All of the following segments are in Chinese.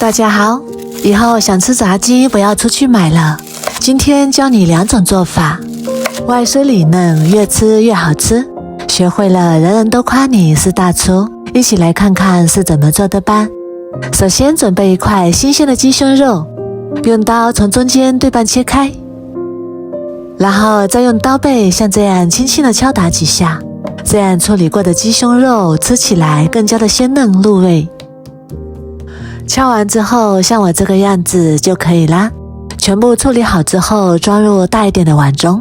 大家好，以后想吃炸鸡不要出去买了。今天教你2种做法，外酥里嫩，越吃越好吃。学会了，人人都夸你是大厨。一起来看看是怎么做的吧。首先准备一块新鲜的鸡胸肉，用刀从中间对半切开，然后再用刀背像这样轻轻地敲打几下，这样处理过的鸡胸肉吃起来更加的鲜嫩入味。敲完之后像我这个样子就可以啦。全部处理好之后装入大一点的碗中，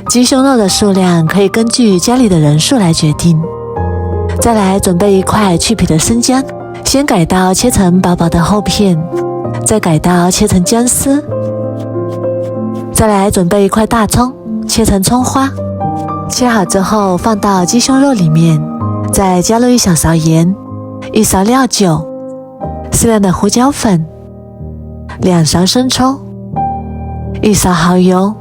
鸡胸肉的数量可以根据家里的人数来决定。再来准备一块去皮的生姜，先改刀切成薄薄的厚片，再改刀切成姜丝。再来准备一块大葱，切成葱花，切好之后放到鸡胸肉里面，再加入1小勺盐，1勺料酒，适量的胡椒粉，2勺生抽，1勺蚝油，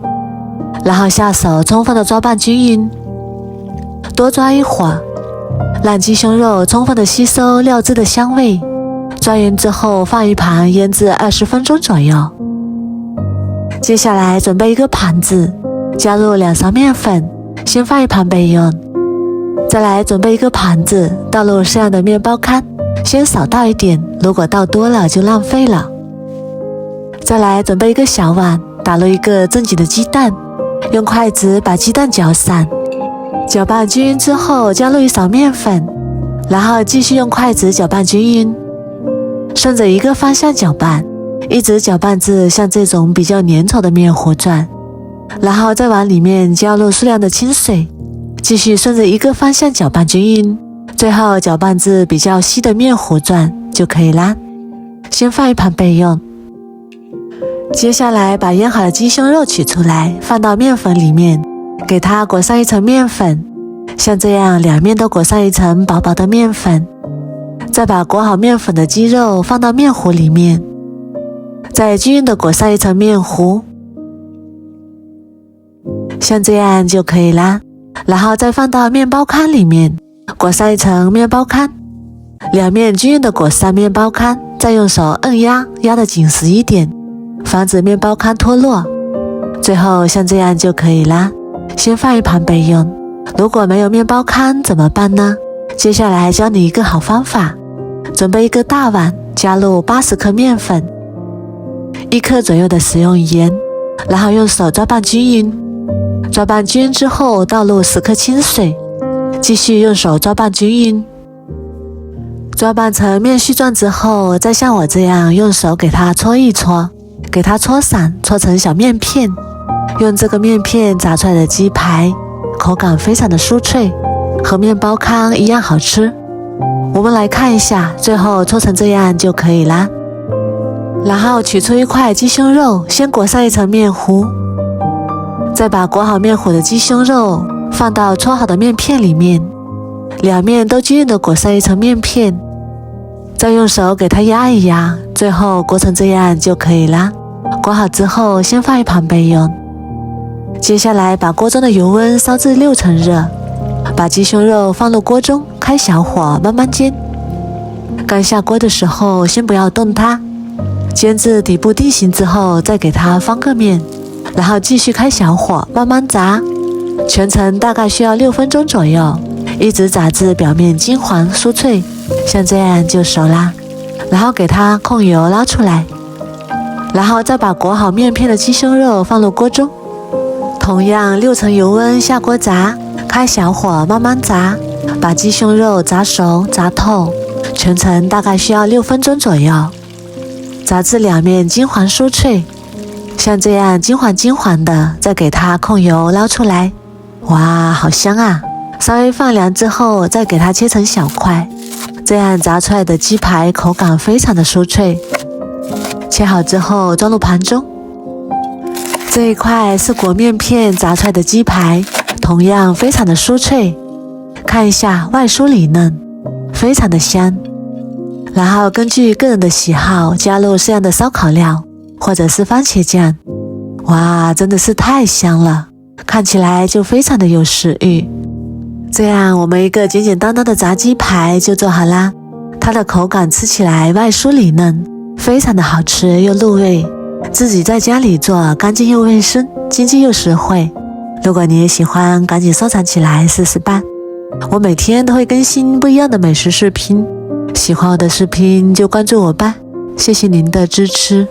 然后下手充分的抓拌均匀，多抓一会儿，让鸡胸肉充分的吸收料汁的香味。抓匀之后放一旁腌制20分钟左右。接下来准备一个盘子，加入2勺面粉，先放一旁备用。再来准备一个盘子，倒入适量的面包糠，先少倒一点，如果倒多了就浪费了。再来准备一个小碗，打入一个正经的鸡蛋，用筷子把鸡蛋搅散，搅拌均匀之后加入1勺面粉，然后继续用筷子搅拌均匀，顺着一个方向搅拌，一直搅拌至像这种比较粘稠的面糊状，然后再往里面加入数量的清水，继续顺着一个方向搅拌均匀，最后搅拌至比较稀的面糊状就可以啦。先放一旁备用。接下来把腌好的鸡胸肉取出来，放到面粉里面，给它裹上一层面粉，像这样2面都裹上一层薄薄的面粉。再把裹好面粉的鸡肉放到面糊里面，再均匀的裹上一层面糊，像这样就可以啦。然后再放到面包糠里面，裹上一层面包糠，2面均匀的裹上面包糠，再用手摁压，压得紧实一点，防止面包糠脱落。最后像这样就可以啦。先放一旁备用。如果没有面包糠怎么办呢？接下来教你一个好方法，准备一个大碗，加入80克面粉，1克左右的食用盐，然后用手抓拌均匀。抓拌均匀之后倒入10克清水，继续用手抓拌均匀。抓拌成面絮状之后，再像我这样用手给它搓一搓，给它搓散，搓成小面片。用这个面片炸出来的鸡排口感非常的酥脆，和面包糠一样好吃。我们来看一下，最后搓成这样就可以啦。然后取出一块鸡胸肉，先裹上一层面糊，再把裹好面糊的鸡胸肉放到搓好的面片里面，2面都均匀的裹上一层面片，再用手给它压一压，最后裹成这样就可以啦。裹好之后先放一旁备用。接下来把锅中的油温烧至6成热，把鸡胸肉放入锅中，开小火慢慢煎。刚下锅的时候先不要动它，煎至底部定型之后再给它翻个面，然后继续开小火慢慢炸，全程大概需要6分钟左右，一直炸至表面金黄酥脆，像这样就熟啦。然后给它控油捞出来，然后再把裹好面片的鸡胸肉放入锅中，同样6成油温下锅炸，开小火慢慢炸，把鸡胸肉炸熟炸透，全程大概需要6分钟左右，炸至2面金黄酥脆，像这样金黄金黄的，再给它控油捞出来。哇，好香啊！稍微放凉之后再给它切成小块，这样炸出来的鸡排口感非常的酥脆。切好之后装入盘中。这一块是裹面片炸出来的鸡排，同样非常的酥脆，看一下外酥里嫩，非常的香。然后根据个人的喜好加入适量的烧烤料或者是番茄酱。哇，真的是太香了，看起来就非常的有食欲。这样我们一个简简单单的炸鸡排就做好啦。它的口感吃起来外酥里嫩，非常的好吃又入味，自己在家里做，干净又卫生，经济又实惠。如果你也喜欢，赶紧收藏起来试试办。我每天都会更新不一样的美食视频，喜欢我的视频就关注我吧，谢谢您的支持。